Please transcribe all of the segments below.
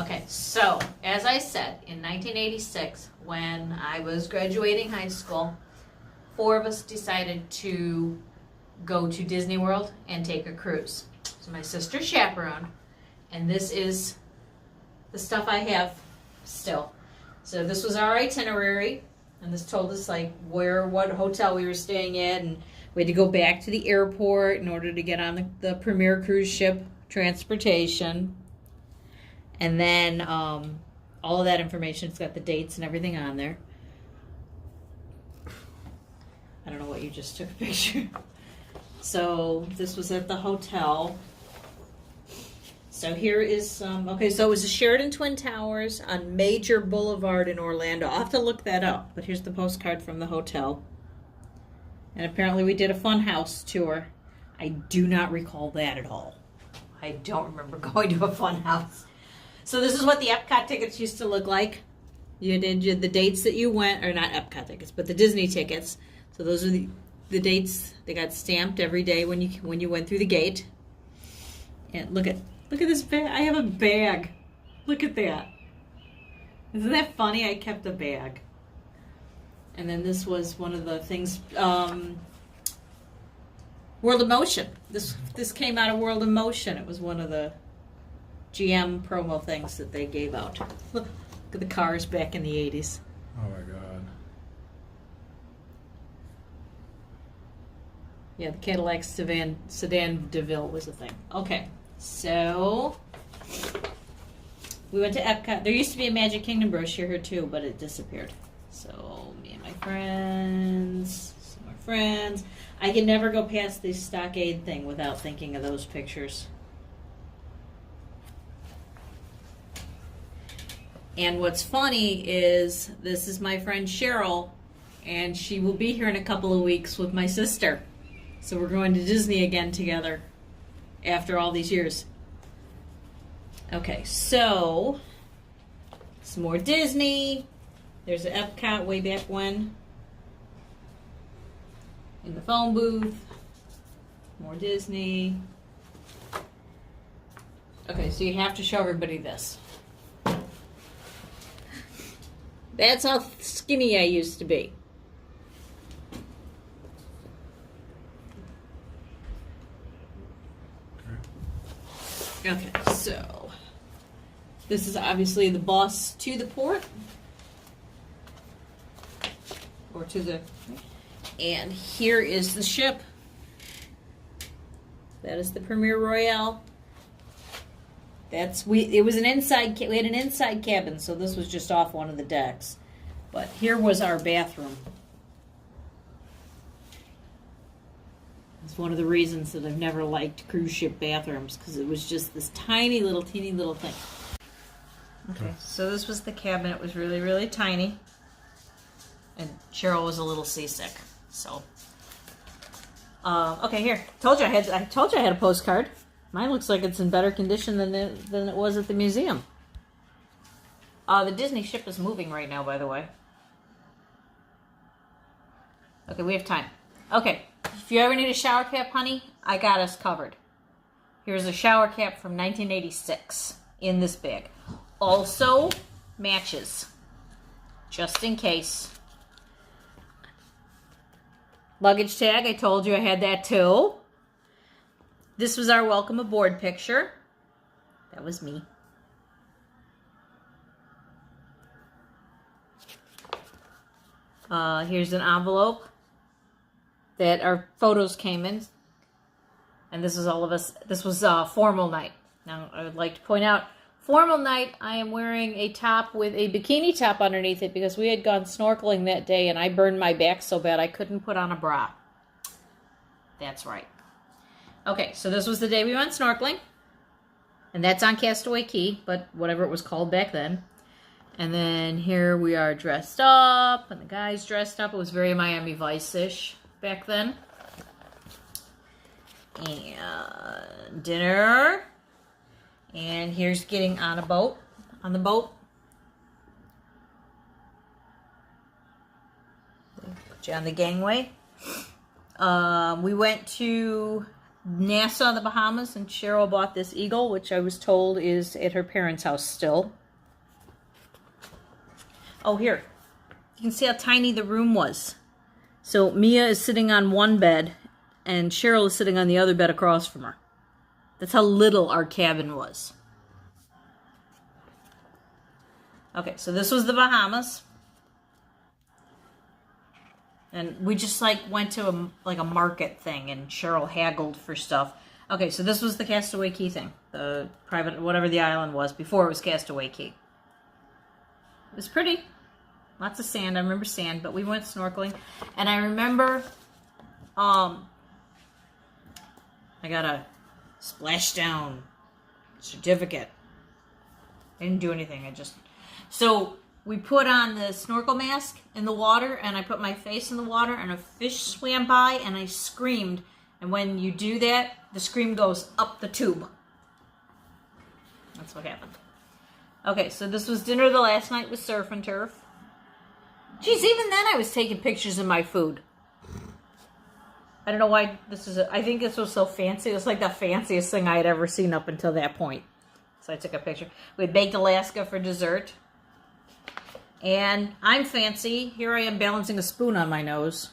Okay, so as I said, in 1986, when I was graduating high school, 4 of us decided to go to Disney World and take a cruise. So my sister chaperoned, and this is the stuff I have still. So this was our itinerary, and this told us like what hotel we were staying at, and we had to go back to the airport in order to get on the Premier cruise ship transportation. And then all of that information, it's got the dates and everything on there. I don't know what you just took a picture. So this was at the hotel. So here is some, okay, so it was the Sheraton Twin Towers on Major Boulevard in Orlando. I'll have to look that up, but here's the postcard from the hotel. And apparently we did a fun house tour. I do not recall that at all. I don't remember going to a fun house. So this is what the Epcot tickets used to look like. You did the dates that you went, or not Epcot tickets, but the Disney tickets. So those are the dates. They got stamped every day when you went through the gate. And look at this bag. I have a bag. Look at that. Isn't that funny? I kept a bag. And then this was one of the things. World of Motion. This came out of World of Motion. It was one of the GM promo things that they gave out. Look at the cars back in the 80s. Oh my God. Yeah, the Cadillac Sedan DeVille was a thing. Okay, so we went to Epcot. There used to be a Magic Kingdom brochure here too, but it disappeared. So me and my friends, some more friends. I can never go past the stockade thing without thinking of those pictures. And what's funny is this is my friend Cheryl, and she will be here in a couple of weeks with my sister. So we're going to Disney again together after all these years. Okay, so some more Disney. There's an Epcot way back when. In the phone booth. More Disney. Okay, so you have to show everybody this. That's how skinny I used to be. Okay, so this is obviously the bus to the port. Or to the... And here is the ship. That is the Premier Royale. It was an inside. We had an inside cabin, so this was just off one of the decks. But here was our bathroom. It's one of the reasons that I've never liked cruise ship bathrooms, because it was just this teeny little thing. Okay, so this was the cabin. It was really, really tiny, and Cheryl was a little seasick. So, okay, here. I told you I had a postcard. Mine looks like it's in better condition than it was at the museum. The Disney ship is moving right now, by the way. Okay, we have time. Okay, if you ever need a shower cap, honey, I got us covered. Here's a shower cap from 1986 in this bag. Also, matches, just in case. Luggage tag, I told you I had that too. This was our welcome aboard picture. That was me. Here's an envelope that our photos came in. And this is all of us. This was formal night. Now, I would like to point out, formal night, I am wearing a top with a bikini top underneath it because we had gone snorkeling that day and I burned my back so bad I couldn't put on a bra. That's right. Okay, so this was the day we went snorkeling. And that's on Castaway Cay, but whatever it was called back then. And then here we are dressed up, and the guys dressed up. It was very Miami Vice-ish back then. And dinner. And here's getting on the boat. Put you on the gangway. We went to Nassau, the Bahamas, and Cheryl bought this eagle, which I was told is at her parents' house still. Oh, here. You can see how tiny the room was. So Mia is sitting on one bed, and Cheryl is sitting on the other bed across from her. That's how little our cabin was. Okay, so this was the Bahamas. And we just like went to a market thing, and Cheryl haggled for stuff. Okay, so this was the Castaway Cay thing. The private, whatever the island was, before it was Castaway Cay. It was pretty. Lots of sand. I remember sand, but we went snorkeling. And I remember I got a splashdown certificate. I didn't do anything. So we put on the snorkel mask in the water, and I put my face in the water, and a fish swam by, and I screamed. And when you do that, the scream goes up the tube. That's what happened. Okay, so this was dinner the last night with Surf and Turf. Geez, even then I was taking pictures of my food. I don't know why this is... I think this was so fancy. It was like the fanciest thing I had ever seen up until that point. So I took a picture. We baked Alaska for dessert. And I'm fancy. Here I am balancing a spoon on my nose,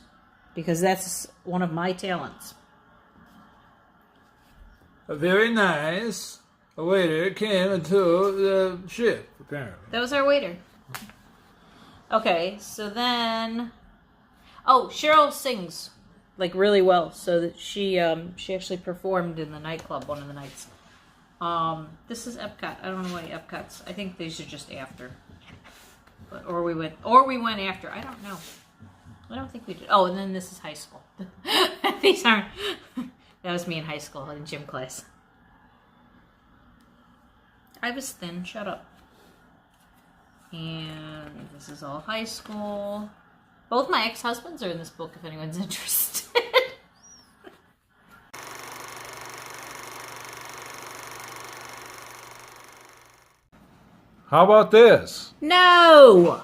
because that's one of my talents. Very nice. A waiter came into the ship, apparently. That was our waiter. Okay, so then... Oh, Cheryl sings, like, really well. So that she actually performed in the nightclub one of the nights. This is Epcot. I don't know why Epcot's... I think these are just after. Or we went after. I don't know. I don't think we did. Oh, and then this is high school. These aren't... That was me in high school in gym class. I was thin. Shut up. And this is all high school. Both my ex-husbands are in this book, if anyone's interested. How about this? No!